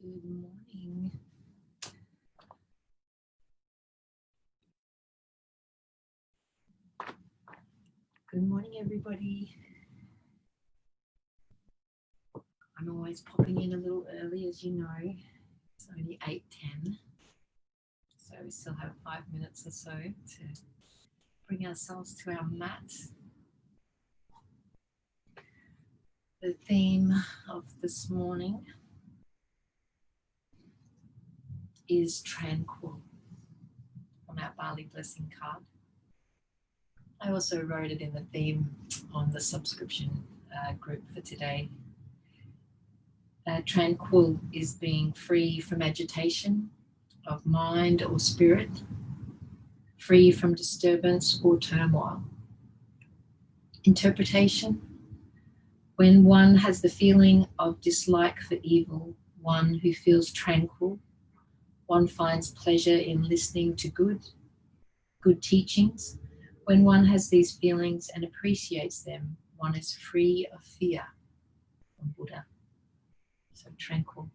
Good morning. Good morning, everybody. I'm always popping in a little early, as you know. It's only 8:10, so we still have 5 minutes or so to bring ourselves to our mat. The theme of this morning is Tranquil on our Bali Blessing card. I also wrote it in the theme on the subscription group for today. Tranquil is being free from agitation of mind or spirit, free from disturbance or turmoil. Interpretation: when one has the feeling of dislike for evil, one who feels tranquil, one finds pleasure in listening to good teachings. When one has these feelings and appreciates them, one is free of fear from Buddha. So tranquil.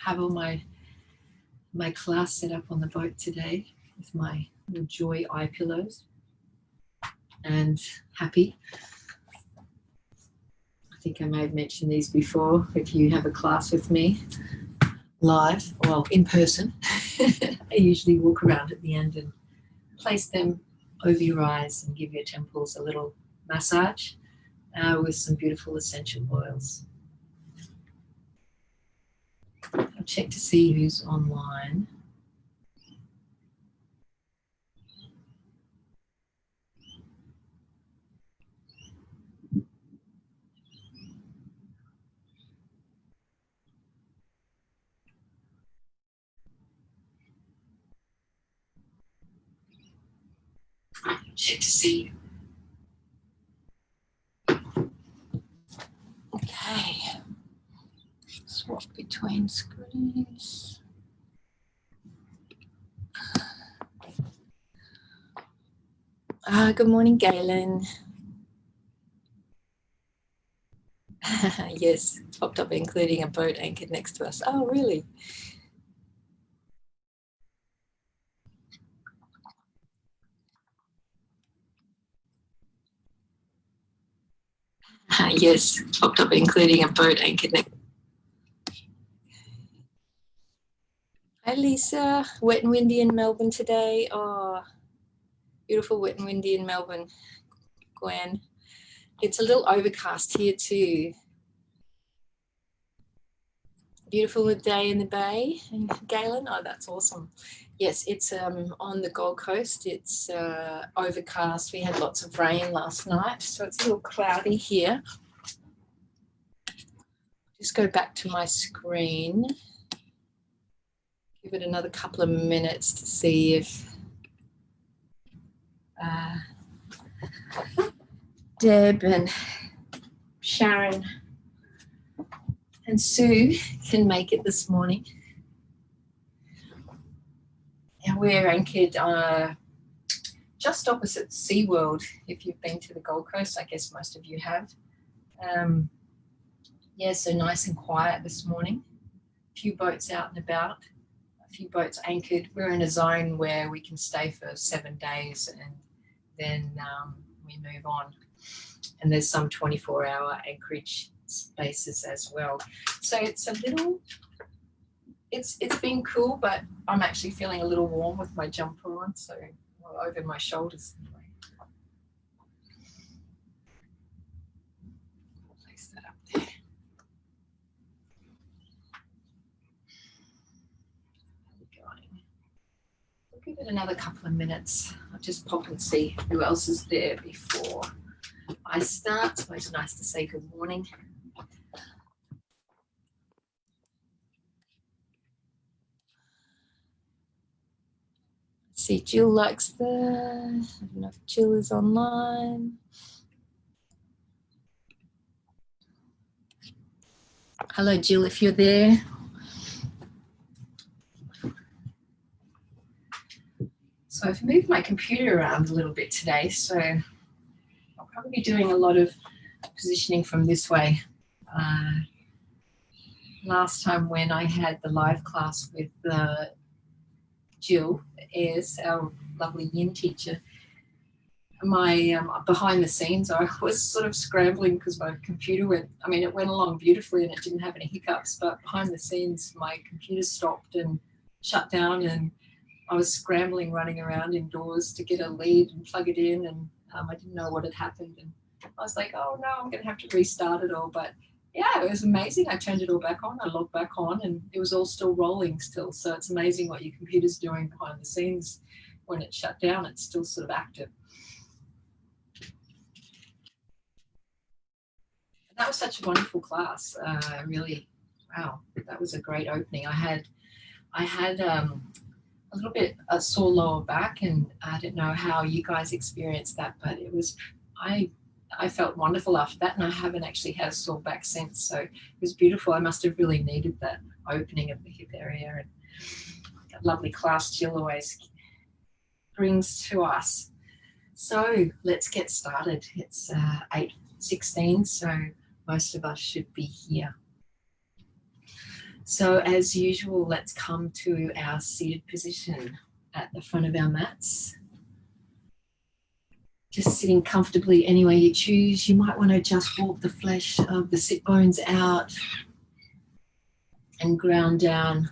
Have all my class set up on the boat today with my little joy eye pillows and happy. I think I may have mentioned these before. If you have a class with me live, well, in person, I usually walk around at the end and place them over your eyes and give your temples a little massage with some beautiful essential oils. I'll check to see who's online. Check to see. Okay. Swap between screens. Good morning, Galen. Yes, popped up including a boat anchored next to us. Oh, really? Yes, popped up including a boat anchored next. Hi, Lisa. Wet and windy in Melbourne today. Oh, beautiful wet and windy in Melbourne, Gwen. It's a little overcast here too. Beautiful day in the bay, Galen. Oh, that's awesome. Yes, it's on the Gold Coast. It's overcast. We had lots of rain last night, so it's a little cloudy here. Just go back to my screen. Give it another couple of minutes to see if Deb and Sharon and Sue can make it this morning. And we're anchored just opposite SeaWorld. If you've been to the Gold Coast, I guess most of you have. Yeah, so nice and quiet this morning. A few boats out and about, a few boats anchored. We're in a zone where we can stay for 7 days and then we move on. And there's some 24-hour anchorage spaces as well. So it's a little, it's been cool, but I'm actually feeling a little warm with my jumper on, so well, over my shoulders anyway. Place that up there. We'll give it another couple of minutes. I'll just pop and see who else is there before I start. It's always nice to say good morning. See, Jill likes the, I don't know if Jill is online. Hello, Jill, if you're there. So I've moved my computer around a little bit today, so I'll probably be doing a lot of positioning from this way. Last time when I had the live class with Jill Ayres, our lovely yin teacher, my behind the scenes, I was sort of scrambling because my computer it went along beautifully and it didn't have any hiccups, but behind the scenes, my computer stopped and shut down, and I was scrambling, running around indoors to get a lead and plug it in, and I didn't know what had happened, and I was like, oh no, I'm going to have to restart it all. But yeah, it was amazing. I turned it all back on, I logged back on, and it was all still rolling still. So it's amazing what your computer's doing behind the scenes. When it's shut down, it's still sort of active. That was such a wonderful class. Really, wow, that was a great opening. I had a little bit a sore lower back, and I don't know how you guys experienced that, but I felt wonderful after that, and I haven't actually had a sore back since. So it was beautiful. I must have really needed that opening of the hip area, and that lovely class Jill always brings to us. So let's get started. It's 8:16, so most of us should be here. So as usual, let's come to our seated position at the front of our mats. Just sitting comfortably any way you choose. You might want to just walk the flesh of the sit bones out and ground down.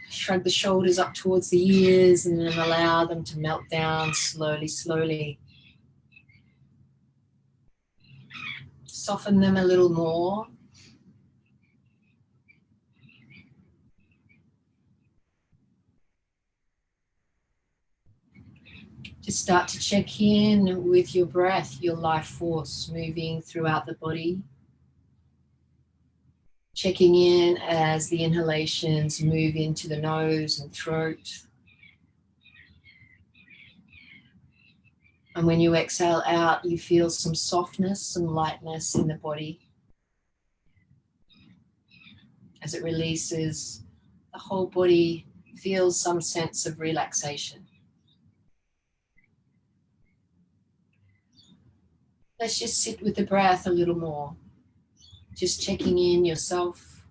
Shrug the shoulders up towards the ears and then allow them to melt down slowly, slowly. Soften them a little more. Just start to check in with your breath, your life force moving throughout the body. Checking in as the inhalations move into the nose and throat. And when you exhale out, you feel some softness, some lightness in the body. As it releases, the whole body feels some sense of relaxation. Let's just sit with the breath a little more. Just checking in yourself.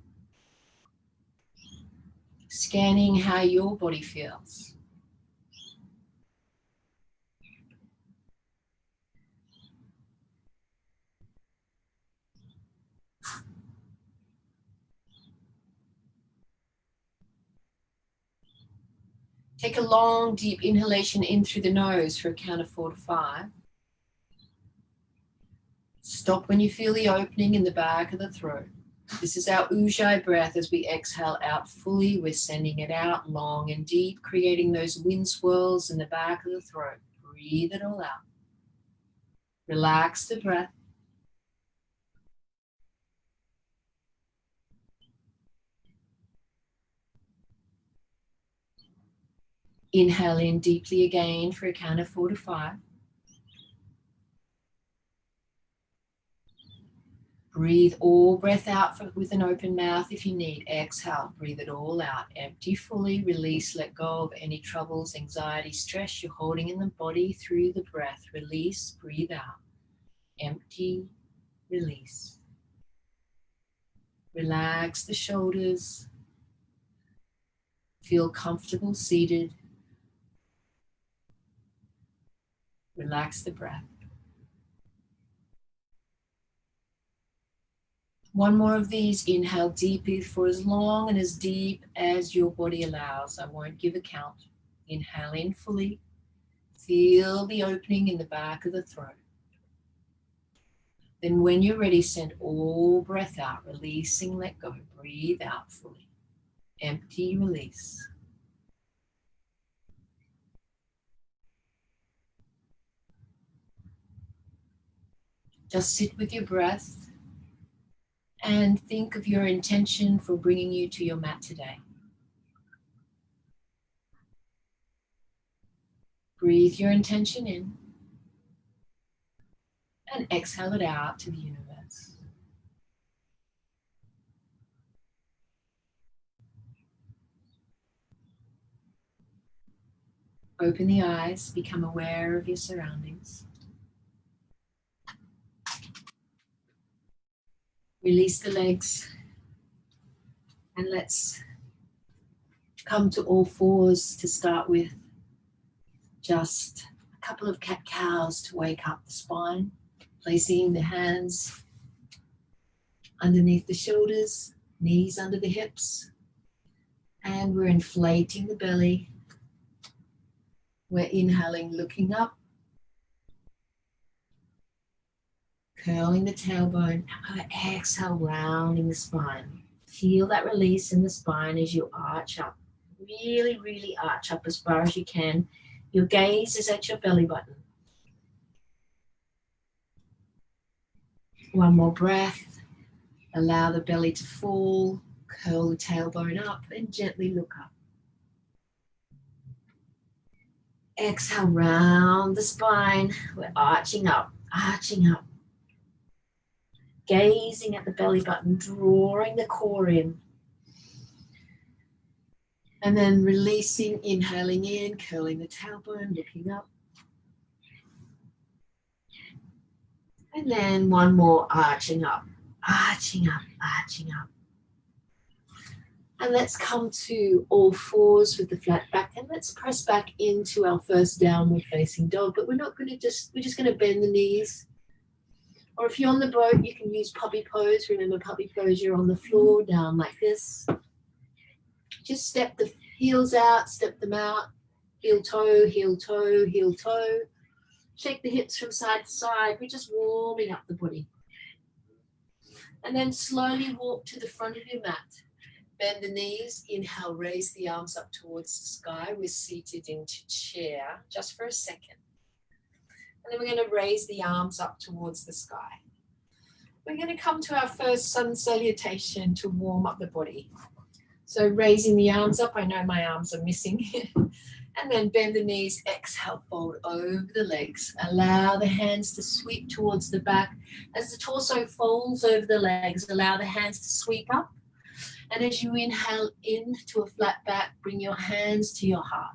Scanning how your body feels. Take a long, deep inhalation in through the nose for a count of 4 to 5. Stop when you feel the opening in the back of the throat. This is our ujjayi breath. As we exhale out fully, we're sending it out long and deep, creating those wind swirls in the back of the throat. Breathe it all out. Relax the breath. Inhale in deeply again for a count of 4 to 5. Breathe all breath out with an open mouth if you need. Exhale, breathe it all out. Empty fully, release, let go of any troubles, anxiety, stress you're holding in the body through the breath. Release, breathe out. Empty, release. Relax the shoulders. Feel comfortable seated. Relax the breath. One more of these. Inhale deeply for as long and as deep as your body allows. I won't give a count. Inhale in fully. Feel the opening in the back of the throat. Then when you're ready, send all breath out, releasing, let go. Breathe out fully. Empty, release. Just sit with your breath and think of your intention for bringing you to your mat today. Breathe your intention in and exhale it out to the universe. Open the eyes, become aware of your surroundings. Release the legs. And let's come to all fours to start with. Just a couple of cat-cows to wake up the spine. Placing the hands underneath the shoulders, knees under the hips. And we're inflating the belly. We're inhaling, looking up. Curling the tailbone. And exhale, rounding the spine. Feel that release in the spine as you arch up. Really, really arch up as far as you can. Your gaze is at your belly button. One more breath. Allow the belly to fall. Curl the tailbone up and gently look up. Exhale, round the spine. We're arching up, arching up. Gazing at the belly button, drawing the core in. And then releasing, inhaling in, curling the tailbone, looking up. And then one more, arching up, arching up, arching up. And let's come to all fours with the flat back, and let's press back into our first downward facing dog, but we're just going to bend the knees. Or if you're on the boat, you can use puppy pose. Remember, puppy pose, you're on the floor, down like this. Just step the heels out, step them out. Heel toe, heel toe, heel toe. Shake the hips from side to side. We're just warming up the body. And then slowly walk to the front of your mat. Bend the knees. Inhale, raise the arms up towards the sky. We're seated into chair just for a second. And then we're going to raise the arms up towards the sky. We're going to come to our first sun salutation to warm up the body. So raising the arms up, I know my arms are missing. And then bend the knees, exhale, fold over the legs. Allow the hands to sweep towards the back. As the torso folds over the legs, allow the hands to sweep up. And as you inhale into a flat back, bring your hands to your heart.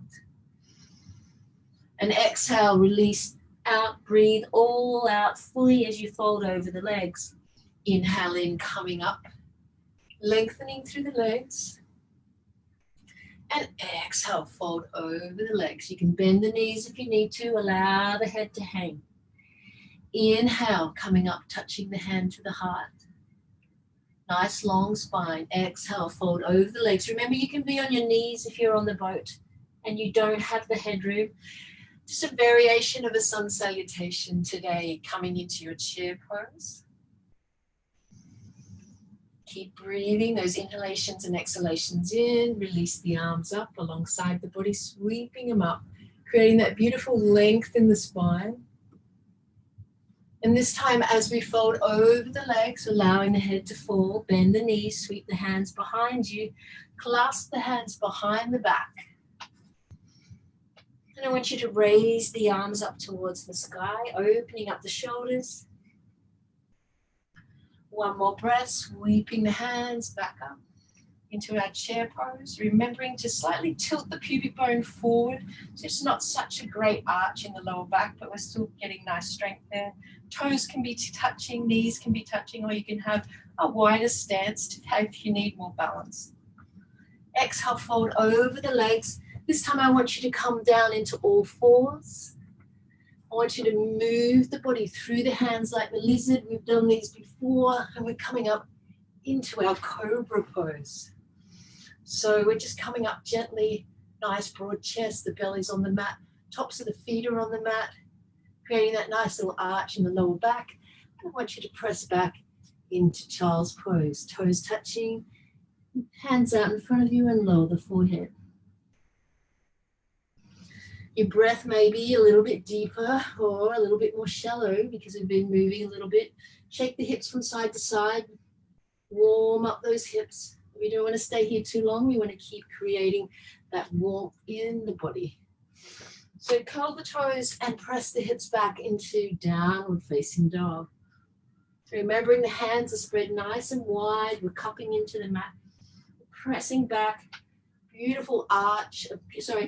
And exhale, release out, breathe all out fully as you fold over the legs. Inhale in, coming up, lengthening through the legs. And exhale, fold over the legs. You can bend the knees if you need to, allow the head to hang. Inhale, coming up, touching the hand to the heart. Nice long spine. Exhale, fold over the legs. Remember, you can be on your knees if you're on the boat and you don't have the headroom. Just a variation of a sun salutation today, coming into your chair pose. Keep breathing those inhalations and exhalations in. Release the arms up alongside the body, sweeping them up, creating that beautiful length in the spine. And this time, as we fold over the legs, allowing the head to fall, bend the knees, sweep the hands behind you, clasp the hands behind the back. And I want you to raise the arms up towards the sky, opening up the shoulders. One more breath, sweeping the hands back up into our chair pose, remembering to slightly tilt the pubic bone forward. So it's not such a great arch in the lower back, but we're still getting nice strength there. Toes can be touching, knees can be touching, or you can have a wider stance to have if you need more balance. Exhale, fold over the legs. This time I want you to come down into all fours. I want you to move the body through the hands like the lizard. We've done these before, and we're coming up into our cobra pose. So we're just coming up gently, nice broad chest, the belly's on the mat, tops of the feet are on the mat, creating that nice little arch in the lower back. And I want you to press back into child's pose, toes touching, hands out in front of you and lower the forehead. Your breath may be a little bit deeper or a little bit more shallow because we've been moving a little bit. Shake the hips from side to side. Warm up those hips. We don't want to stay here too long. We want to keep creating that warmth in the body. So curl the toes and press the hips back into downward facing dog. So remembering the hands are spread nice and wide. We're cupping into the mat. Pressing back. Beautiful arch,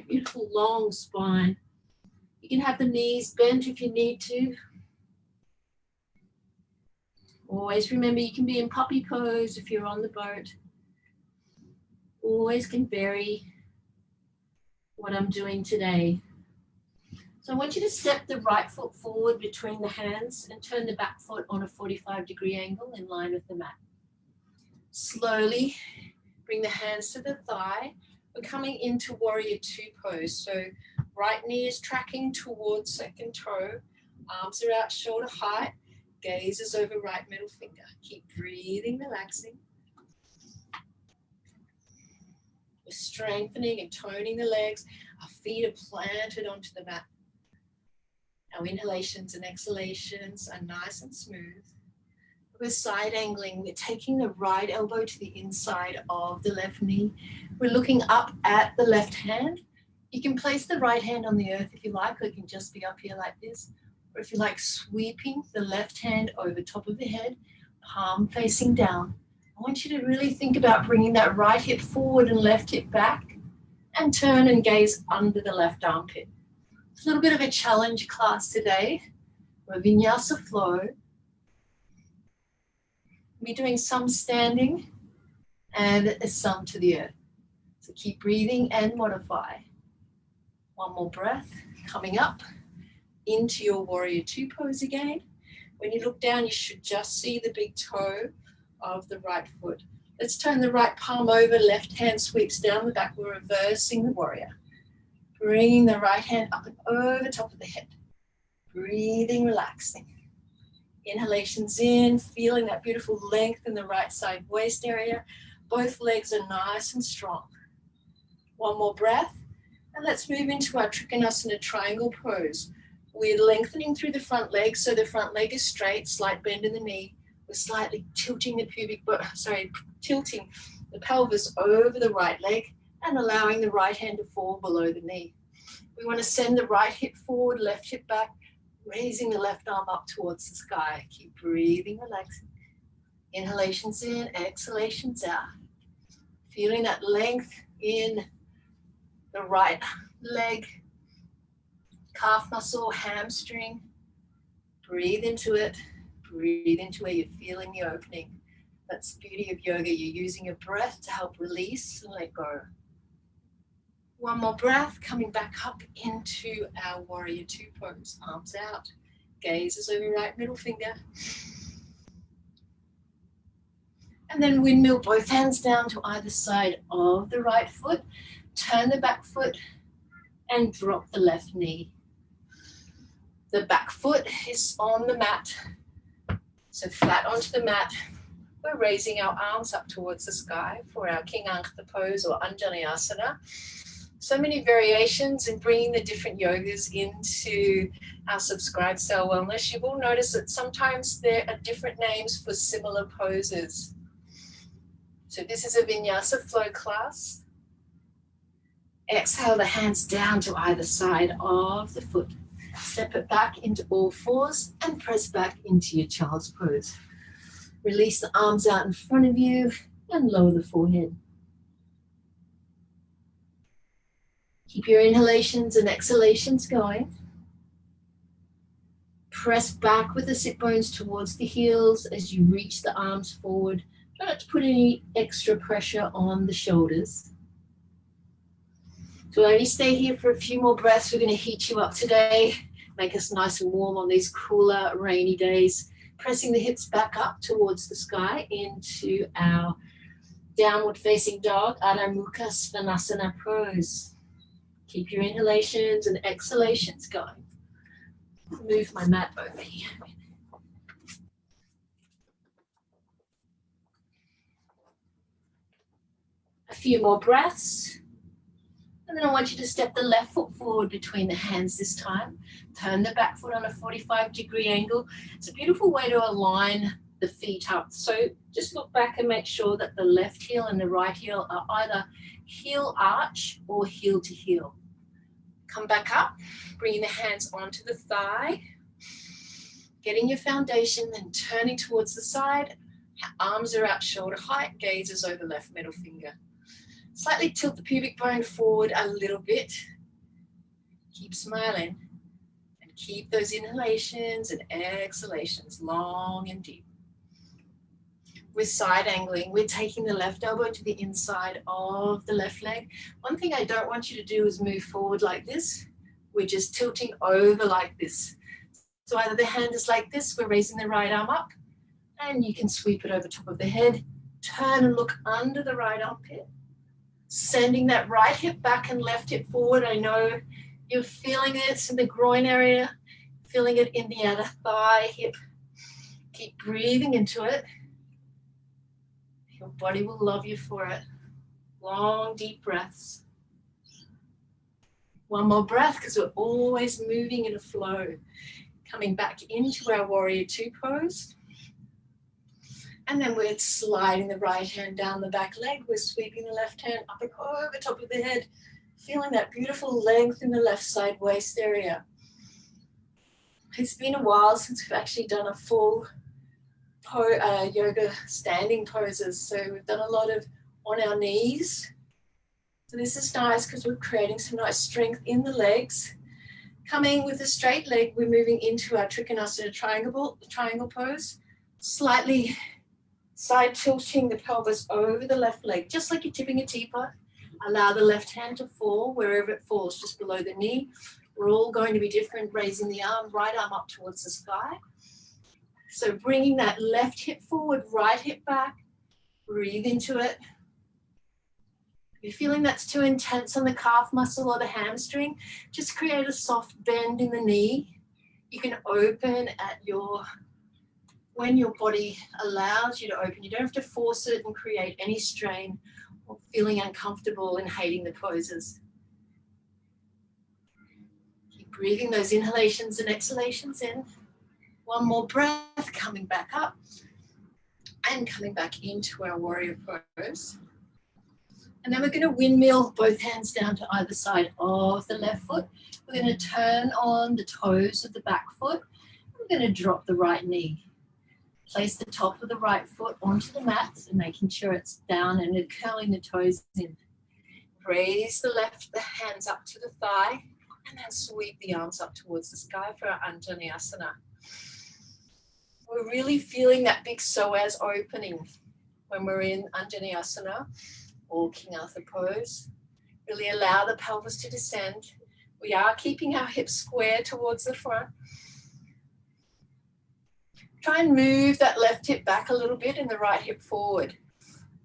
beautiful long spine. You can have the knees bent if you need to. Always remember you can be in puppy pose if you're on the boat. Always can vary what I'm doing today. So I want you to step the right foot forward between the hands and turn the back foot on a 45-degree angle in line with the mat. Slowly bring the hands to the thigh. We're coming into warrior two pose. So right knee is tracking towards second toe. Arms are out shoulder height. Gaze is over right middle finger. Keep breathing, relaxing. We're strengthening and toning the legs. Our feet are planted onto the mat. Our inhalations and exhalations are nice and smooth. We're side angling. We're taking the right elbow to the inside of the left knee. We're looking up at the left hand. You can place the right hand on the earth if you like, or it can just be up here like this. Or if you like, sweeping the left hand over top of the head, palm facing down. I want you to really think about bringing that right hip forward and left hip back, and turn and gaze under the left armpit. It's a little bit of a challenge class today. We're vinyasa flow. We're doing some standing and some to the earth. So keep breathing and modify. One more breath, coming up into your warrior two pose again. When you look down, you should just see the big toe of the right foot. Let's turn the right palm over, left hand sweeps down the back. We're reversing the warrior. Bringing the right hand up and over top of the head. Breathing, relaxing. Inhalations in, feeling that beautiful length in the right side waist area. Both legs are nice and strong. One more breath, and let's move into our Trikonasana triangle pose. We're lengthening through the front leg, so the front leg is straight, slight bend in the knee. We're slightly tilting tilting the pelvis over the right leg and allowing the right hand to fall below the knee. We want to send the right hip forward, left hip back, raising the left arm up towards the sky. Keep breathing, relaxing. Inhalations in, exhalations out. Feeling that length in the right leg, calf muscle, hamstring. Breathe into it. Breathe into where you're feeling the opening. That's the beauty of yoga. You're using your breath to help release and let go. One more breath, coming back up into our warrior two pose. Arms out, gaze is over right middle finger. And then windmill both hands down to either side of the right foot. Turn the back foot and drop the left knee. The back foot is on the mat, so flat onto the mat. We're raising our arms up towards the sky for our King Ankhta pose or Anjaneyasana. So many variations in bringing the different yogas into our Subscribe Cell Wellness. You will notice that sometimes there are different names for similar poses. So this is a vinyasa flow class. Exhale the hands down to either side of the foot. Step it back into all fours and press back into your child's pose. Release the arms out in front of you and lower the forehead. Keep your inhalations and exhalations going. Press back with the sit bones towards the heels as you reach the arms forward. Try not to put any extra pressure on the shoulders. So only stay here for a few more breaths. We're going to heat you up today. Make us nice and warm on these cooler, rainy days. Pressing the hips back up towards the sky into our downward facing dog, Adho Mukha Svanasana pose. Keep your inhalations and exhalations going. Move my mat over here. A few more breaths. And then I want you to step the left foot forward between the hands this time. Turn the back foot on a 45-degree angle. It's a beautiful way to align the feet up. So just look back and make sure that the left heel and the right heel are either heel arch or heel to heel. Come back up, bringing the hands onto the thigh, getting your foundation, then turning towards the side. Arms are out shoulder height, gaze is over left middle finger. Slightly tilt the pubic bone forward a little bit. Keep smiling and keep those inhalations and exhalations long and deep. We're side angling. We're taking the left elbow to the inside of the left leg. One thing I don't want you to do is move forward like this. We're just tilting over like this. So either the hand is like this, we're raising the right arm up, and you can sweep it over top of the head. Turn and look under the right armpit. Sending that right hip back and left hip forward. I know you're feeling it in the groin area, feeling it in the outer thigh, hip. Keep breathing into it. Your body will love you for it. Long, deep breaths. One more breath, because we're always moving in a flow. Coming back into our warrior two pose. And then we're sliding the right hand down the back leg. We're sweeping the left hand up and over top of the head. Feeling that beautiful length in the left side waist area. It's been a while since we've actually done a full yoga standing poses. So we've done a lot of on our knees. So this is nice because we're creating some nice strength in the legs. Coming with a straight leg, we're moving into our Trikonasana triangle pose. Slightly side tilting the pelvis over the left leg, just like you're tipping a teapot. Allow the left hand to fall wherever it falls, just below the knee. We're all going to be different, raising the arm, right arm up towards the sky. So bringing that left hip forward, right hip back. Breathe into it. If you're feeling that's too intense on the calf muscle or the hamstring, just create a soft bend in the knee. You can open at when your body allows you to open. You don't have to force it and create any strain or feeling uncomfortable and hating the poses. Keep breathing those inhalations and exhalations in. One more breath, coming back up and coming back into our warrior pose. And then we're going to windmill both hands down to either side of the left foot. We're going to turn on the toes of the back foot. We're going to drop the right knee. Place the top of the right foot onto the mat and making sure it's down and curling the toes in. Raise the hands up to the thigh and then sweep the arms up towards the sky for our Anjaneyasana. We're really feeling that big psoas opening when we're in Anjaneyasana or King Arthur pose. Really allow the pelvis to descend. We are keeping our hips square towards the front. Try and move that left hip back a little bit and the right hip forward.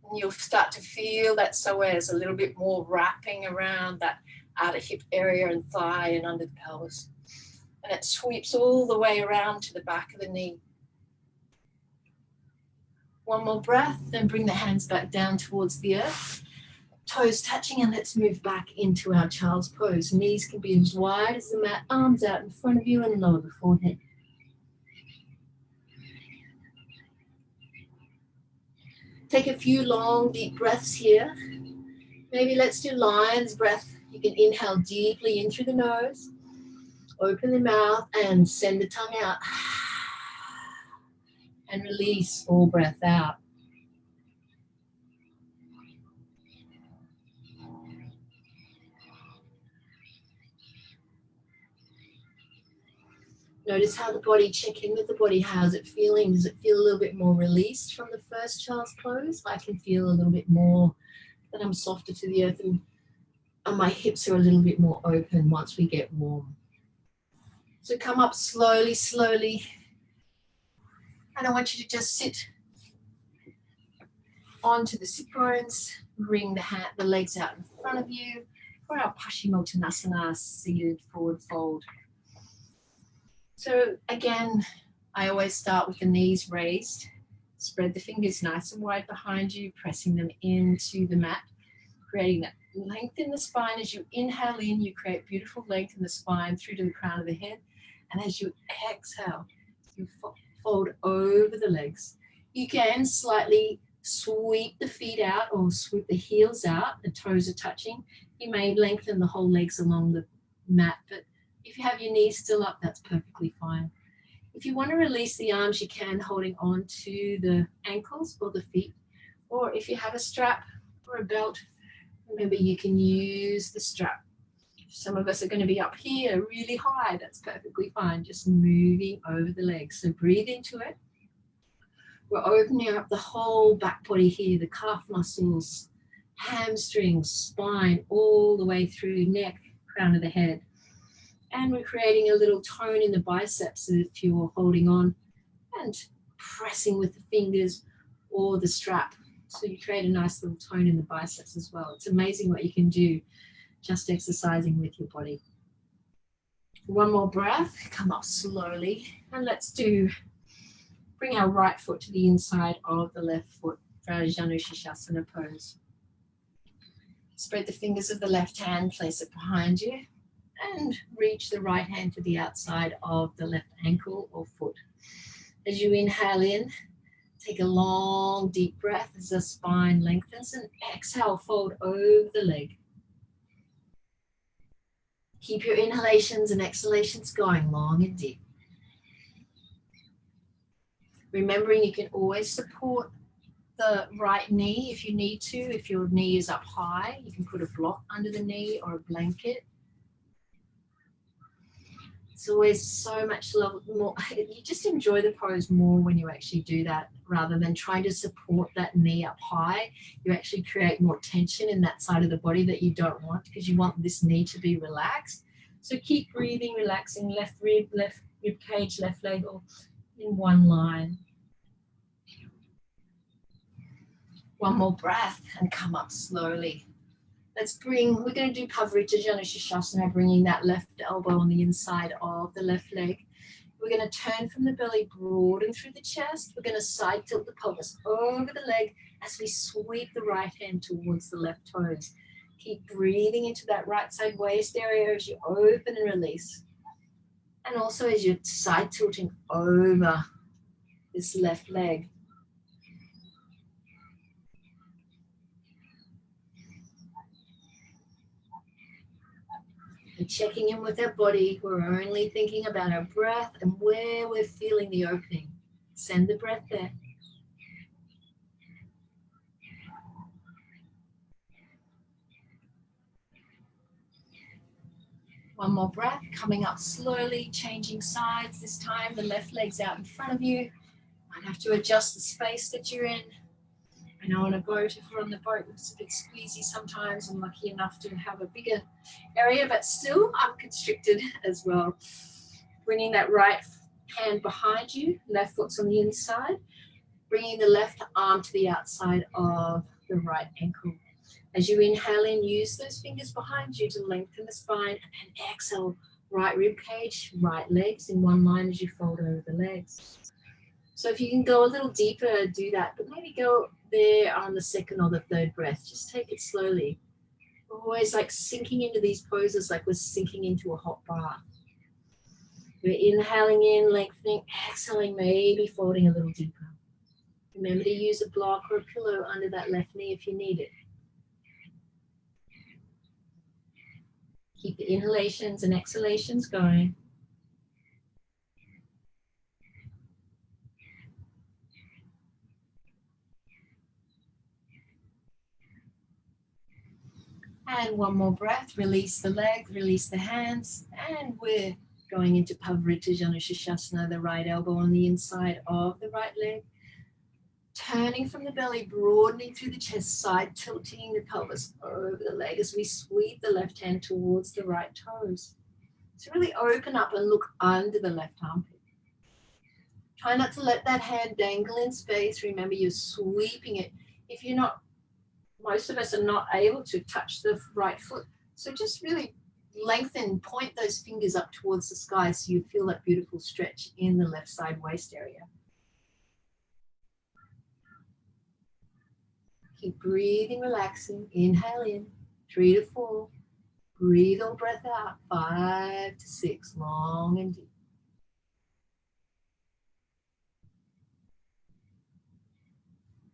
And you'll start to feel that psoas a little bit more wrapping around that outer hip area and thigh and under the pelvis. And it sweeps all the way around to the back of the knee. One more breath, then bring the hands back down towards the earth. Toes touching, and let's move back into our child's pose. Knees can be as wide as the mat, arms out in front of you and lower the forehead. Take a few long, deep breaths here. Maybe let's do lion's breath. You can inhale deeply in through the nose. Open the mouth and send the tongue out. And release all breath out. Notice how the body, check in with the body. How's it feeling? Does it feel a little bit more released from the first child's pose? I can feel a little bit more that I'm softer to the earth and my hips are a little bit more open once we get warm. So come up slowly, slowly. And I want you to just sit onto the sit bones, bring the legs out in front of you for our Paschimottanasana, seated forward fold. So again, I always start with the knees raised. Spread the fingers nice and wide behind you, pressing them into the mat, creating that length in the spine. As you inhale in, you create beautiful length in the spine through to the crown of the head. And as you exhale, you fold over the legs. You can slightly sweep the feet out or sweep the heels out. The toes are touching. You may lengthen the whole legs along the mat, but if you have your knees still up, that's perfectly fine. If you want to release the arms, you can, holding on to the ankles or the feet. Or if you have a strap or a belt, remember you can use the strap. Some of us are going to be up here really high. That's perfectly fine. Just moving over the legs. So breathe into it. We're opening up the whole back body here, the calf muscles, hamstrings, spine, all the way through neck, crown of the head. And we're creating a little tone in the biceps if you're holding on and pressing with the fingers or the strap. So you create a nice little tone in the biceps as well. It's amazing what you can do just exercising with your body. One more breath, come up slowly, and let's bring our right foot to the inside of the left foot for our Janu Shirshasana pose. Spread the fingers of the left hand, place it behind you, and reach the right hand to the outside of the left ankle or foot. As you inhale in, take a long deep breath as the spine lengthens, and exhale, fold over the leg. Keep your inhalations and exhalations going long and deep. Remembering you can always support the right knee if you need to. If your knee is up high, you can put a block under the knee or a blanket. It's always so much more. You just enjoy the pose more when you actually do that, rather than trying to support that knee up high. You actually create more tension in that side of the body that you don't want, because you want this knee to be relaxed. So keep breathing, relaxing left rib cage, left leg, all in one line. One more breath and come up slowly. We're going to do Pavarita Janu Shirshasana, bringing that left elbow on the inside of the left leg. We're going to turn from the belly, broaden through the chest. We're going to side tilt the pelvis over the leg as we sweep the right hand towards the left toes. Keep breathing into that right side waist area as you open and release. And also as you're side tilting over this left leg. And checking in with our body, we're only thinking about our breath and where we're feeling the opening. Send the breath there. One more breath, coming up slowly, changing sides. This time the left leg's out in front of you. Might have to adjust the space that you're in. I know on a boat, if we're on the boat, it's a bit squeezy sometimes. I'm lucky enough to have a bigger area, but still I'm constricted as well. Bringing that right hand behind you, left foot's on the inside. Bringing the left arm to the outside of the right ankle. As you inhale in, use those fingers behind you to lengthen the spine, and then exhale, right rib cage, right legs in one line as you fold over the legs. So if you can go a little deeper, do that, but maybe go there on the second or the third breath. Just take it slowly. We're always like sinking into these poses like we're sinking into a hot bath. We're inhaling in, lengthening, exhaling, maybe folding a little deeper. Remember to use a block or a pillow under that left knee if you need it. Keep the inhalations and exhalations going. And one more breath, release the legs, release the hands, and we're going into Pavarita Janu Shirshasana, the right elbow on the inside of the right leg. Turning from the belly, broadening through the chest, side tilting the pelvis over the leg as we sweep the left hand towards the right toes. So really open up and look under the left armpit. Try not to let that hand dangle in space. Remember, you're sweeping it. If you're not, most of us are not able to touch the right foot. So just really lengthen, point those fingers up towards the sky so you feel that beautiful stretch in the left side waist area. Keep breathing, relaxing. Inhale in, 3 to 4. Breathe all breath out, 5 to 6, long and deep.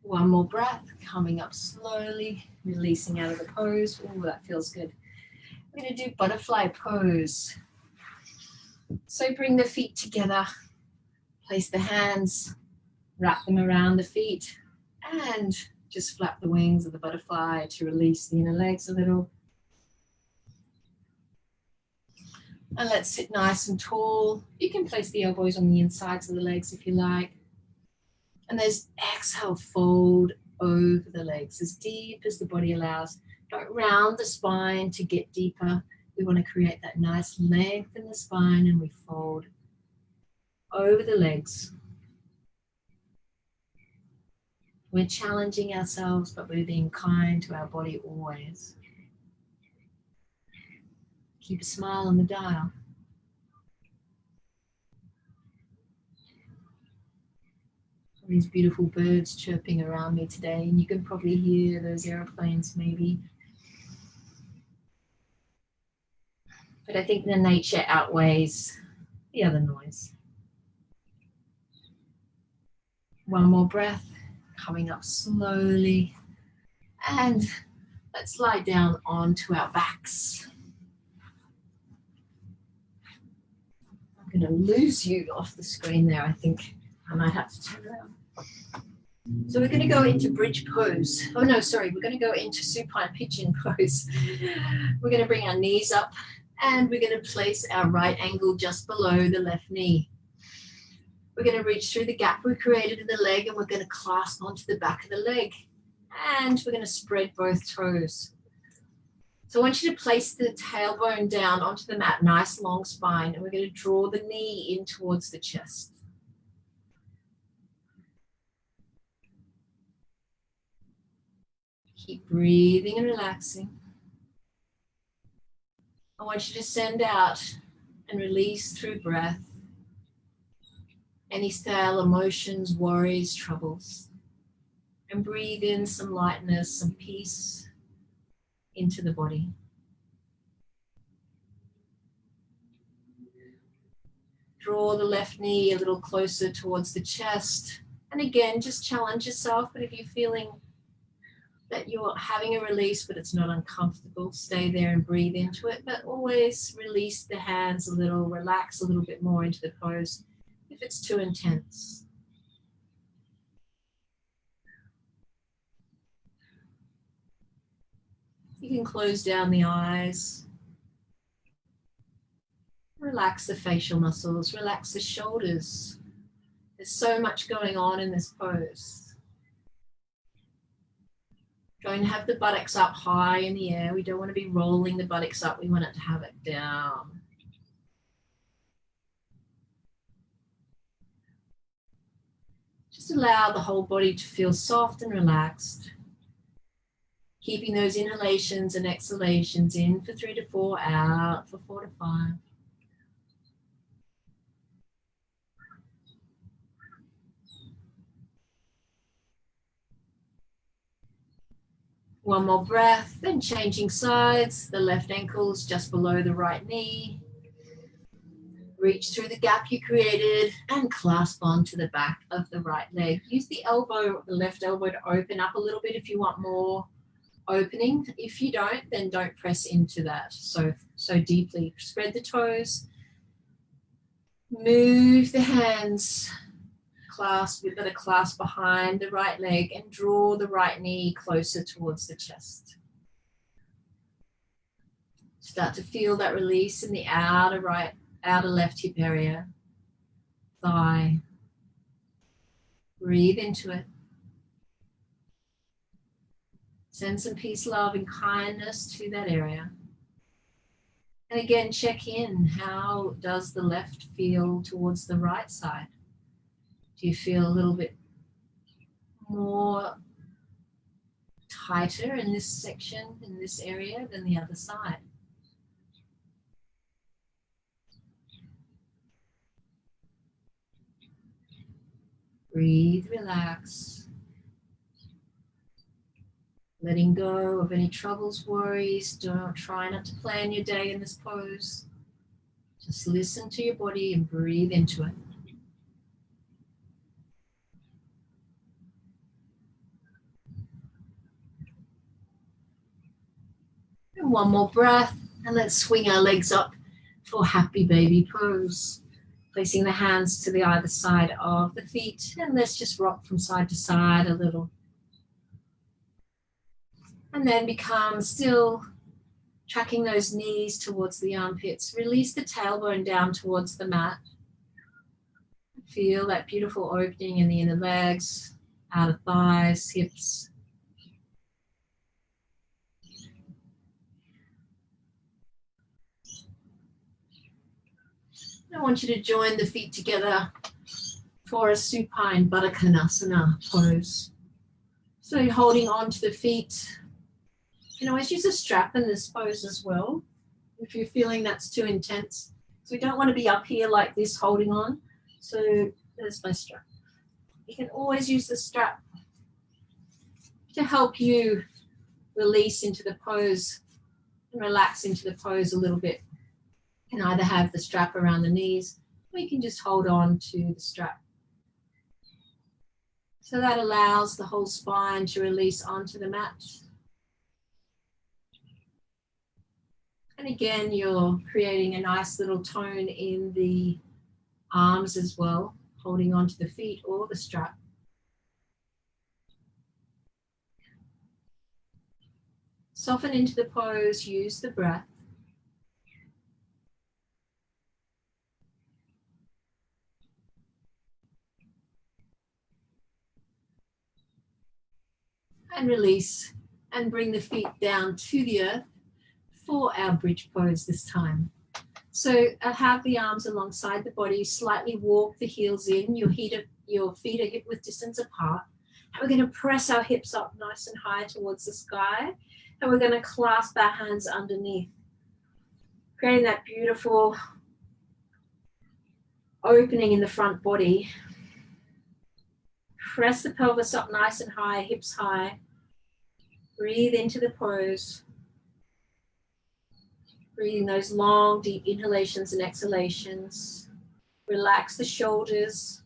One more breath, coming up slowly, releasing out of the pose. Oh, that feels good. We're going to do butterfly pose. So bring the feet together, place the hands, wrap them around the feet, and just flap the wings of the butterfly to release the inner legs a little. And let's sit nice and tall. You can place the elbows on the insides of the legs if you like. And as exhale, fold over the legs as deep as the body allows. Don't round the spine to get deeper. We want to create that nice length in the spine, and we fold over the legs. We're challenging ourselves, but we're being kind to our body always. Keep a smile on the dial. These beautiful birds chirping around me today, and you can probably hear those airplanes maybe. But I think the nature outweighs the other noise. One more breath, coming up slowly. And let's lie down onto our backs. I'm going to lose you off the screen there. I think I might have to turn around. So we're going to go into bridge pose. Oh no, sorry, we're going to go into supine pigeon pose. We're going to bring our knees up, and we're going to place our right ankle just below the left knee. We're going to reach through the gap we created in the leg, and we're going to clasp onto the back of the leg. And we're going to spread both toes. So I want you to place the tailbone down onto the mat, nice long spine, and we're going to draw the knee in towards the chest. Keep breathing and relaxing. I want you to send out and release through breath any stale emotions, worries, troubles. And breathe in some lightness, some peace into the body. Draw the left knee a little closer towards the chest. And again, just challenge yourself, but if you're feeling that you're having a release but it's not uncomfortable, stay there and breathe into it, but always release the hands a little, relax a little bit more into the pose if it's too intense. You can close down the eyes, relax the facial muscles, relax the shoulders. There's so much going on in this pose. Don't have the buttocks up high in the air. We don't want to be rolling the buttocks up. We want it to have it down. Just allow the whole body to feel soft and relaxed. Keeping those inhalations and exhalations in for 3 to 4, out for 4 to 5. One more breath, then changing sides. The left ankle's just below the right knee. Reach through the gap you created and clasp onto the back of the right leg. Use the elbow, the left elbow, to open up a little bit if you want more opening. If you don't, then don't press into that so deeply. Spread the toes. Move the hands. Clasp, we've got a clasp behind the right leg, and draw the right knee closer towards the chest. Start to feel that release in the outer left hip area, thigh. Breathe into it. Send some peace, love, and kindness to that area. And again, check in. How does the left feel towards the right side? Do you feel a little bit more tighter in this section, in this area, than the other side? Breathe, relax. Letting go of any troubles, worries. Try not to plan your day in this pose. Just listen to your body and breathe into it. And one more breath, and let's swing our legs up for happy baby pose. Placing the hands to the either side of the feet, and let's just rock from side to side a little. And then become still, tracking those knees towards the armpits. Release the tailbone down towards the mat. Feel that beautiful opening in the inner legs, outer thighs, hips. I want you to join the feet together for a supine Baddha Konasana pose. So you're holding on to the feet. You can always use a strap in this pose as well, if you're feeling that's too intense. So we don't want to be up here like this holding on. So there's my strap. You can always use the strap to help you release into the pose and relax into the pose a little bit. You can either have the strap around the knees or you can just hold on to the strap. So that allows the whole spine to release onto the mat. And again, you're creating a nice little tone in the arms as well, holding onto the feet or the strap. Soften into the pose, use the breath. And release and bring the feet down to the earth for our bridge pose this time. So have the arms alongside the body, slightly walk the heels in, your feet are hip width distance apart. And we're going to press our hips up nice and high towards the sky. And we're going to clasp our hands underneath, creating that beautiful opening in the front body. Press the pelvis up nice and high, hips high. Breathe into the pose. Breathing those long, deep inhalations and exhalations. Relax the shoulders.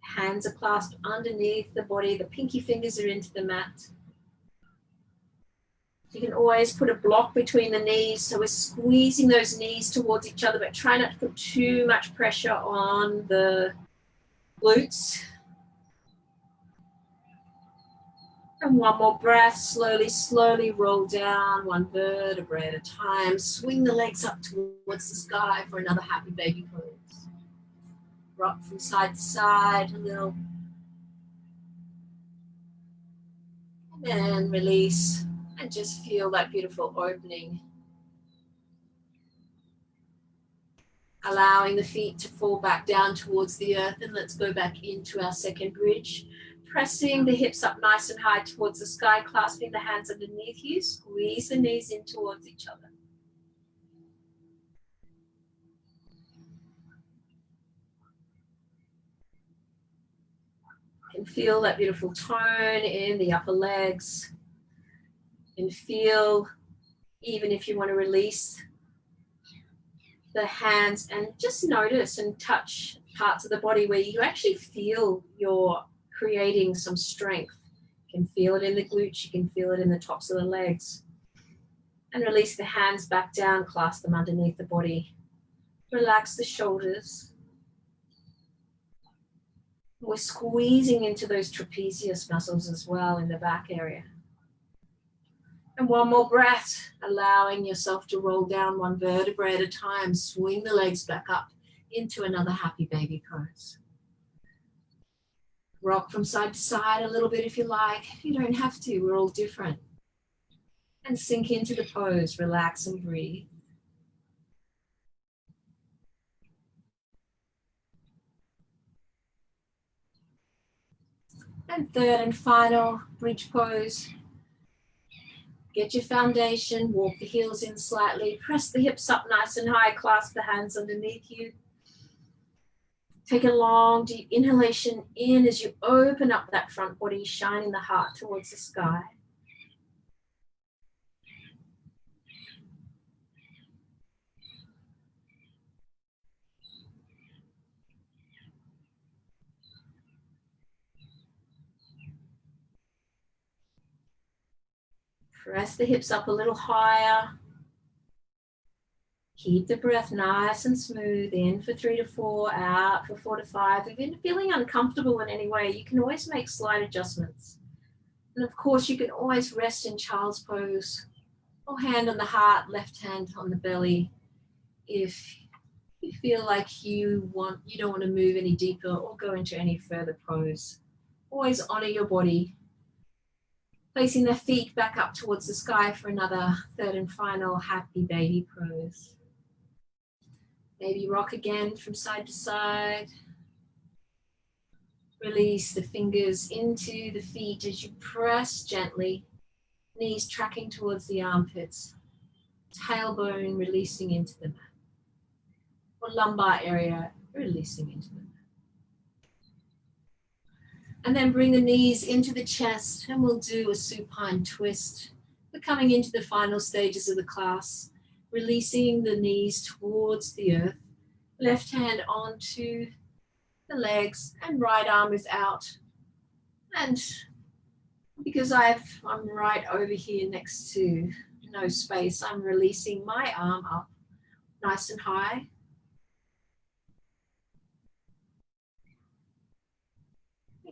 Hands are clasped underneath the body. The pinky fingers are into the mat. You can always put a block between the knees. So we're squeezing those knees towards each other, but try not to put too much pressure on the glutes. And one more breath, slowly roll down, one vertebrae at a time. Swing the legs up towards the sky for another happy baby pose. Rock from side to side a little. And then release and just feel that beautiful opening. Allowing the feet to fall back down towards the earth, and let's go back into our second bridge. Pressing the hips up nice and high towards the sky, clasping the hands underneath you, squeeze the knees in towards each other. And feel that beautiful tone in the upper legs. And feel, even if you want to release the hands, and just notice and touch parts of the body where you actually feel you're creating some strength. You can feel it in the glutes, you can feel it in the tops of the legs. And release the hands back down, clasp them underneath the body. Relax the shoulders. We're squeezing into those trapezius muscles as well in the back area. And one more breath, allowing yourself to roll down one vertebrae at a time. Swing the legs back up into another happy baby pose. Rock from side to side a little bit if you like. You don't have to, we're all different. And sink into the pose, relax and breathe. And third and final bridge pose. Get your foundation, walk the heels in slightly, press the hips up nice and high, clasp the hands underneath you. Take a long, deep inhalation in as you open up that front body, shining the heart towards the sky. Press the hips up a little higher. Keep the breath nice and smooth. In for 3 to 4, out for 4 to 5. If you're feeling uncomfortable in any way, you can always make slight adjustments. And of course, you can always rest in child's pose or hand on the heart, left hand on the belly if You feel like you don't want to move any deeper or go into any further pose. Always honor your body. Placing the feet back up towards the sky for another third and final happy baby pose. Baby rock again from side to side. Release the fingers into the feet as you press gently, knees tracking towards the armpits, tailbone releasing into the mat, or lumbar area releasing into the mat. And then bring the knees into the chest and we'll do a supine twist. We're coming into the final stages of the class, releasing the knees towards the earth, left hand onto the legs and right arm is out. And because I'm right over here next to no space, I'm releasing my arm up nice and high.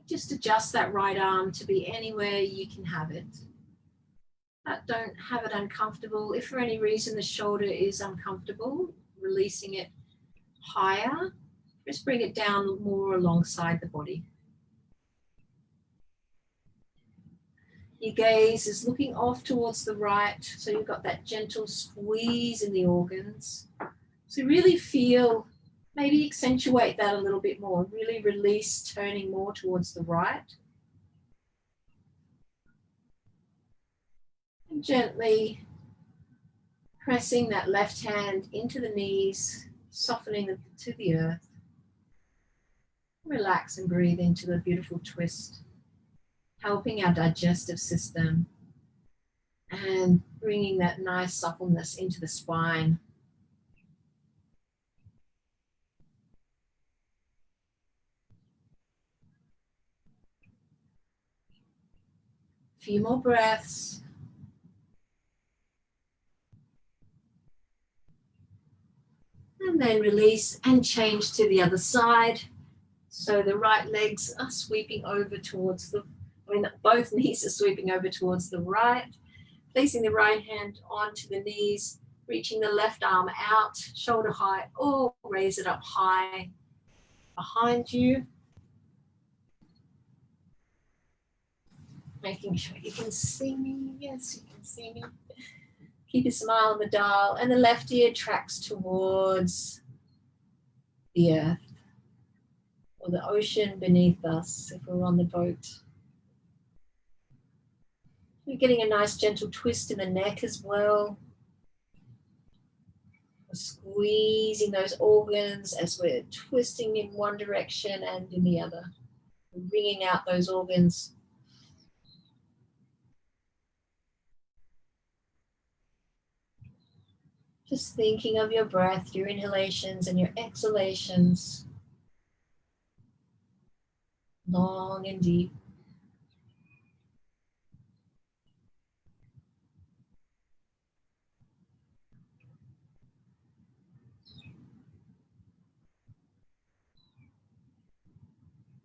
Just adjust that right arm to be anywhere you can have it. But don't have it uncomfortable. If for any reason the shoulder is uncomfortable, releasing it higher, just bring it down more alongside the body. Your gaze is looking off towards the right, so you've got that gentle squeeze in the organs. So really feel, maybe accentuate that a little bit more. Really release, turning more towards the right. And gently pressing that left hand into the knees, softening to the earth. Relax and breathe into the beautiful twist, helping our digestive system and bringing that nice suppleness into the spine. A few more breaths. And then release and change to the other side. So the right legs are sweeping over towards both knees are sweeping over towards the right. Placing the right hand onto the knees, reaching the left arm out, shoulder height, or raise it up high behind you. Making sure you can see me. Yes, you can see me. Keep a smile on the dial, and the left ear tracks towards the earth or the ocean beneath us if we're on the boat. We're getting a nice gentle twist in the neck as well. We're squeezing those organs as we're twisting in one direction and in the other. We're wringing out those organs. Just thinking of your breath, your inhalations and your exhalations. Long and deep.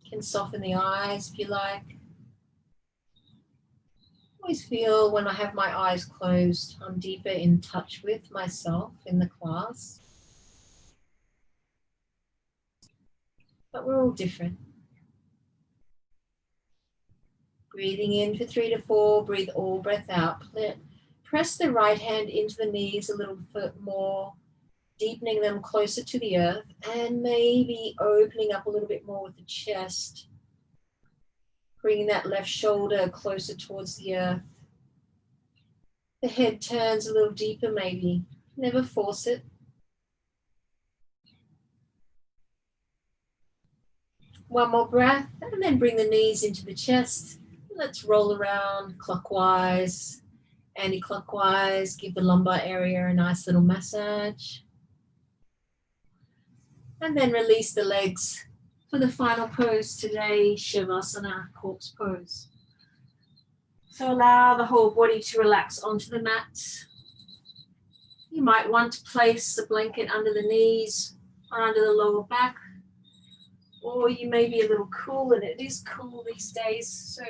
You can soften the eyes if you like. I always feel when I have my eyes closed, I'm deeper in touch with myself in the class. But we're all different. Breathing in for 3 to 4, breathe all breath out. Press the right hand into the knees a little bit more, deepening them closer to the earth, and maybe opening up a little bit more with the chest. Bringing that left shoulder closer towards the earth. The head turns a little deeper maybe. Never force it. One more breath, and then bring the knees into the chest. Let's roll around clockwise, anti-clockwise. Give the lumbar area a nice little massage. And then release the legs for the final pose today, Shavasana, corpse pose. So allow the whole body to relax onto the mat. You might want to place a blanket under the knees or under the lower back, or you may be a little cool, and it is cool these days, so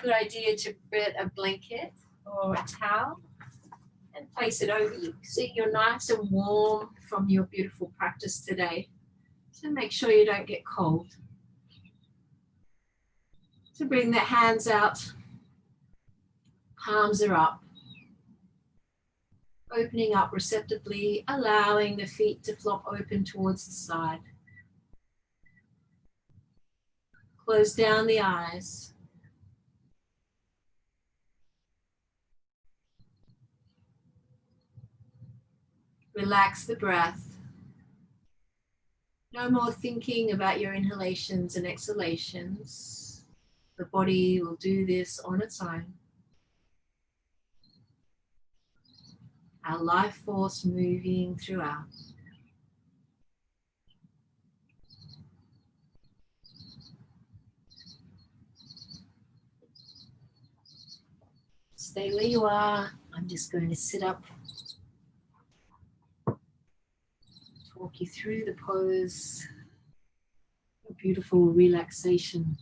good idea to get a blanket or a towel. and place it over you. See, you're nice and warm from your beautiful practice today. So make sure you don't get cold. So bring the hands out, palms are up. Opening up receptively, allowing the feet to flop open towards the side. Close down the eyes. Relax the breath. No more thinking about your inhalations and exhalations. The body will do this on its own. Our life force moving throughout. Stay where you are. I'm just going to sit up. Walk you through the pose. A beautiful relaxation.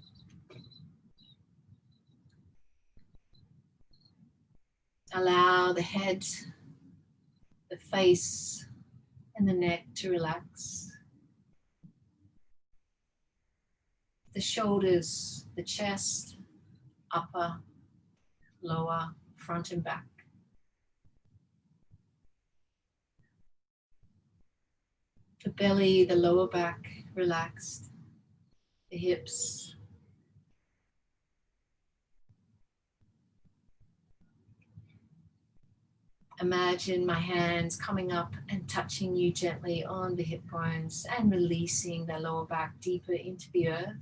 Allow the head, the face, and the neck to relax. The shoulders, the chest, upper, lower, front and back. The belly, the lower back relaxed. The hips. Imagine my hands coming up and touching you gently on the hip bones and releasing the lower back deeper into the earth.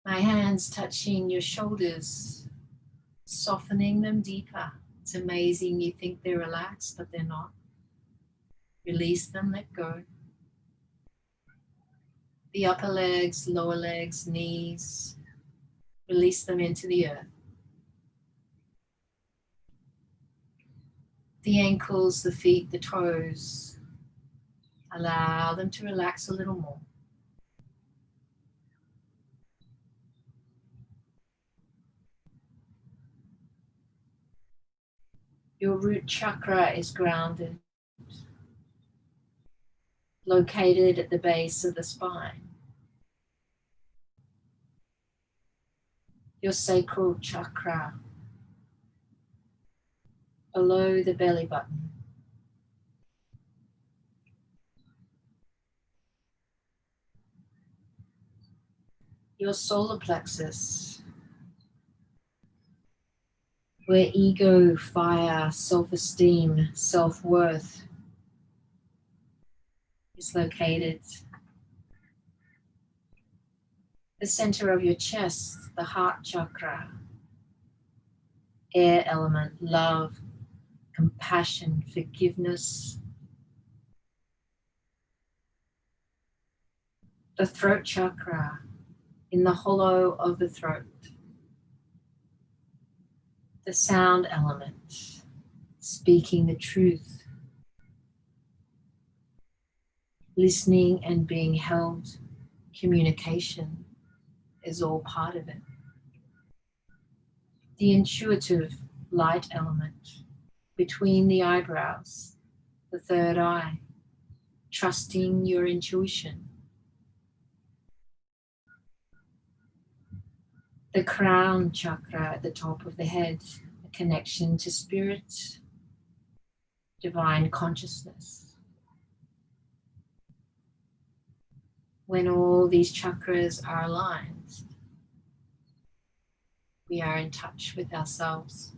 My hands touching your shoulders, softening them deeper. It's amazing you think they're relaxed, but they're not. Release them, let go. The upper legs, lower legs, knees, release them into the earth. The ankles, the feet, the toes, allow them to relax a little more. Your root chakra is grounded, located at the base of the spine. Your sacral chakra, below the belly button. Your solar plexus, where ego, fire, self-esteem, self-worth is located. The center of your chest, the heart chakra, air element, love, compassion, forgiveness. The throat chakra, in the hollow of the throat. The sound element, speaking the truth. Listening and being held, communication is all part of it. The intuitive light element, between the eyebrows, the third eye, trusting your intuition. The crown chakra at the top of the head, a connection to spirit, divine consciousness. When all these chakras are aligned, we are in touch with ourselves.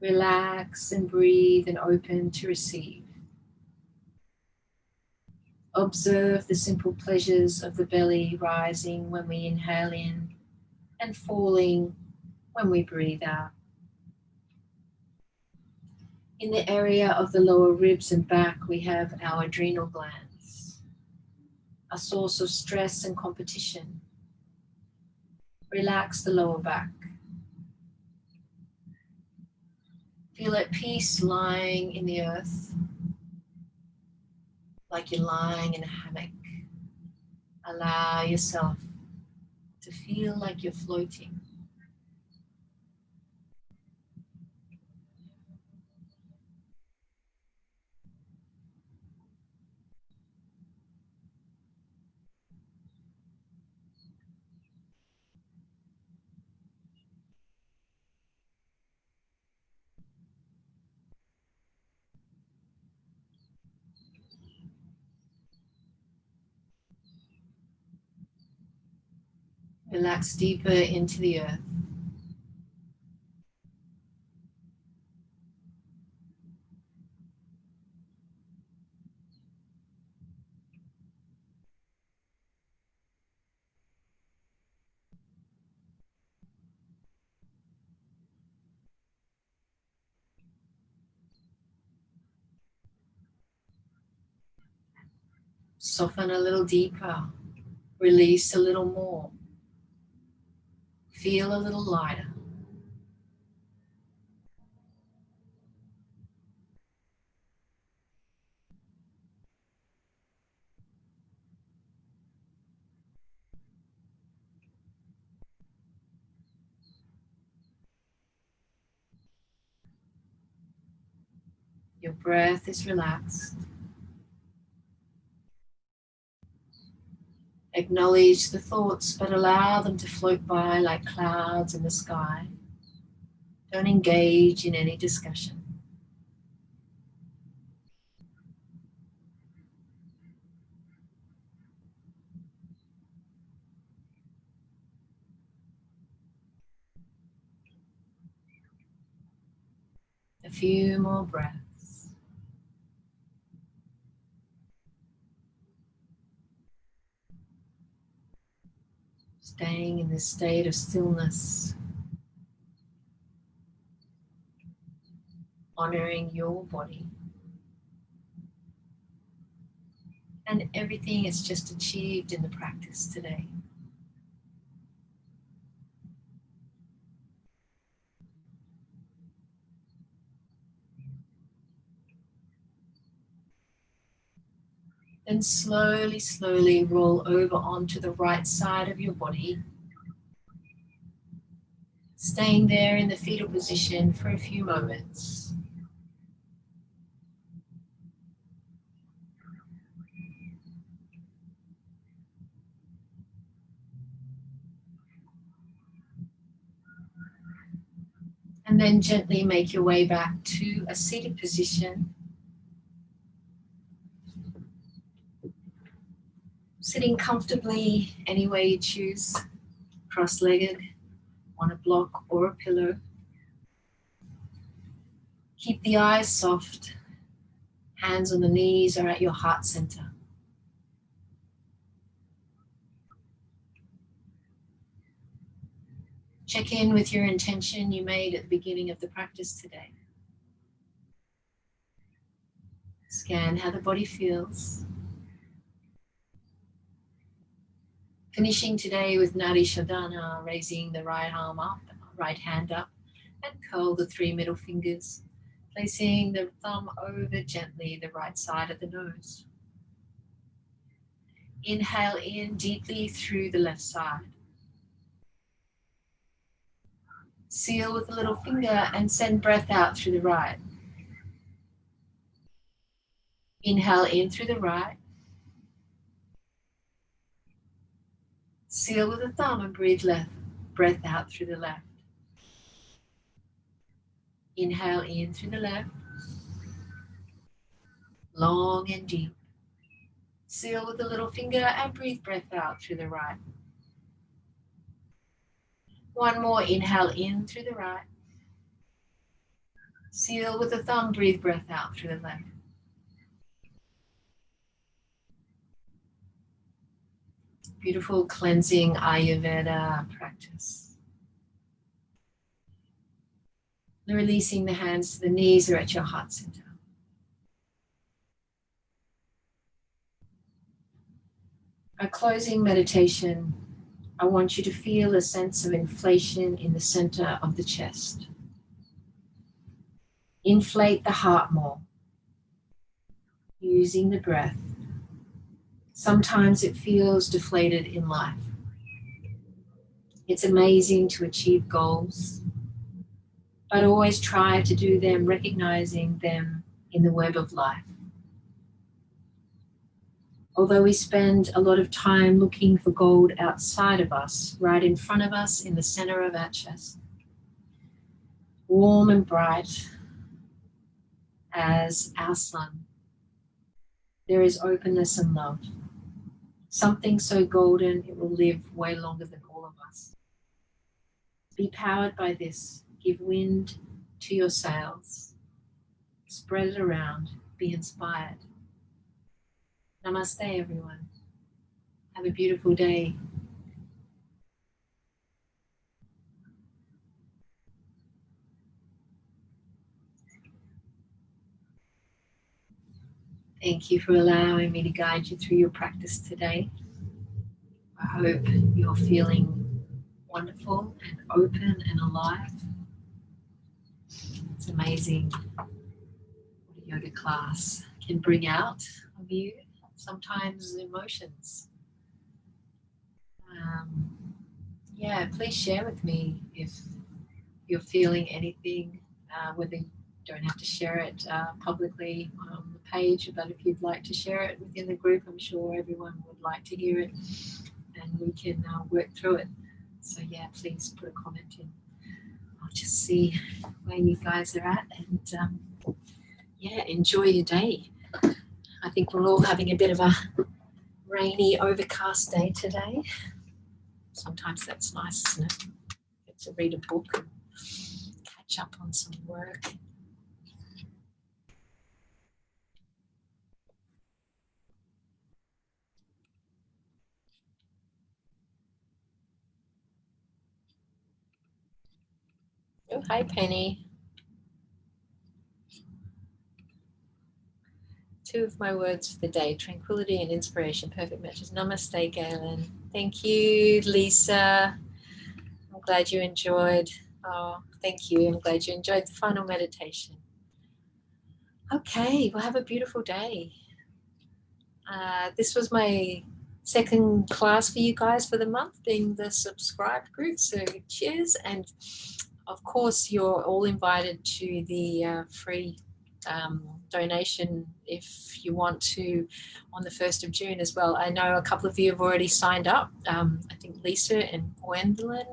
Relax and breathe and open to receive. Observe the simple pleasures of the belly rising when we inhale in and falling when we breathe out. In the area of the lower ribs and back, we have our adrenal glands. a source of stress and competition. Relax the lower back. Feel at peace lying in the earth, like you're lying in a hammock. Allow yourself to feel like you're floating. Relax deeper into the earth. Soften a little deeper. Release a little more. Feel a little lighter. Your breath is relaxed. Acknowledge the thoughts, but allow them to float by like clouds in the sky. Don't engage in any discussion. A few more breaths. Staying in this state of stillness. Honoring your body. And everything it's just achieved in the practice today. Then slowly, slowly roll over onto the right side of your body. Staying there in the fetal position for a few moments. And then gently make your way back to a seated position. Sitting comfortably any way you choose, cross-legged, on a block or a pillow. Keep the eyes soft, hands on the knees or at your heart center. Check in with your intention you made at the beginning of the practice today. Scan how the body feels. Finishing today with Nadi Shodhana, raising the right arm up, right hand up, and curl the 3 middle fingers, placing the thumb over gently the right side of the nose. Inhale in deeply through the left side. Seal with the little finger and send breath out through the right. Inhale in through the right. Seal with the thumb and breathe left. Breath out through the left. Inhale in through the left. Long and deep. Seal with the little finger and breathe breath out through the right. One more, inhale in through the right. Seal with the thumb, breathe breath out through the left. Beautiful cleansing Ayurveda practice. Releasing the hands to the knees or at your heart center. Our closing meditation, I want you to feel a sense of inflation in the center of the chest. Inflate the heart more, using the breath. Sometimes it feels deflated in life. It's amazing to achieve goals, but always try to do them recognizing them in the web of life. Although we spend a lot of time looking for gold outside of us, right in front of us in the center of our chest, warm and bright as our sun, there is openness and love. Something so golden it will live way longer than all of us. Be powered by this. Give wind to your sails. Spread it around. Be inspired. Namaste, everyone. Have a beautiful day. Thank you for allowing me to guide you through your practice today. I hope you're feeling wonderful and open and alive. It's amazing what a yoga class can bring out of you. Sometimes emotions. Yeah, please share with me if you're feeling anything, whether you don't have to share it publicly on the page, but if you'd like to share it within the group, I'm sure everyone would like to hear it and we can work through it. So yeah, please put a comment in. I'll just see where you guys are at and yeah, enjoy your day. I think we're all having a bit of a rainy, overcast day today. Sometimes that's nice, isn't it? Get to read a book and catch up on some work. Oh, hi, Penny. Two of my words for the day, tranquility and inspiration, perfect matches. Namaste, Galen. Thank you, Lisa. I'm glad you enjoyed. Oh, thank you. I'm glad you enjoyed the final meditation. Okay, well, have a beautiful day. This was my second class for you guys for the month, being the subscribed group. So cheers. And of course, you're all invited to the free donation if you want to on the 1st of June as well. I know a couple of you have already signed up. I think Lisa and Gwendolyn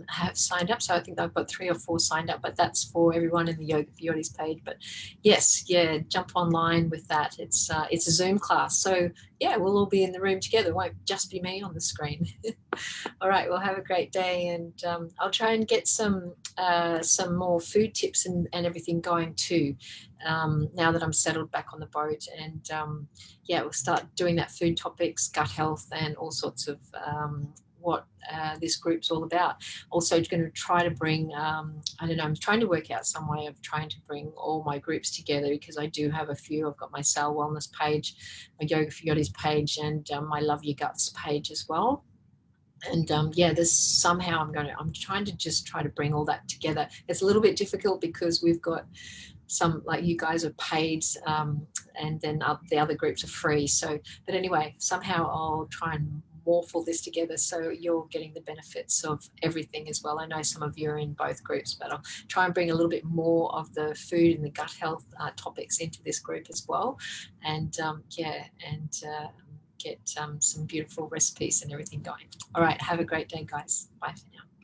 have signed up. So I think I've got 3 or 4 signed up, but that's for everyone in the Yoga for Yogis page. But yes, yeah, jump online with that. It's a Zoom class. So yeah, we'll all be in the room together. It won't just be me on the screen. All right, well, have a great day. And I'll try and get some more food tips and everything going too, now that I'm settled back on the boat. And yeah, we'll start doing that food topics, gut health, and all sorts of what this group's all about. Also going to try to bring, I don't know, I'm trying to work out some way of trying to bring all my groups together, because I do have a few. I've got my Cell Wellness page, my Yoga for Yogis page, and my Love Your Guts page as well. And yeah, there's somehow I'm trying to bring all that together. It's a little bit difficult because we've got some, like you guys are paid, and then the other groups are free. So, but anyway, somehow I'll try and morph all this together so you're getting the benefits of everything as well. I know some of you are in both groups, but I'll try and bring a little bit more of the food and the gut health topics into this group as well. And get some beautiful recipes and everything going. All right, have a great day, guys. Bye for now.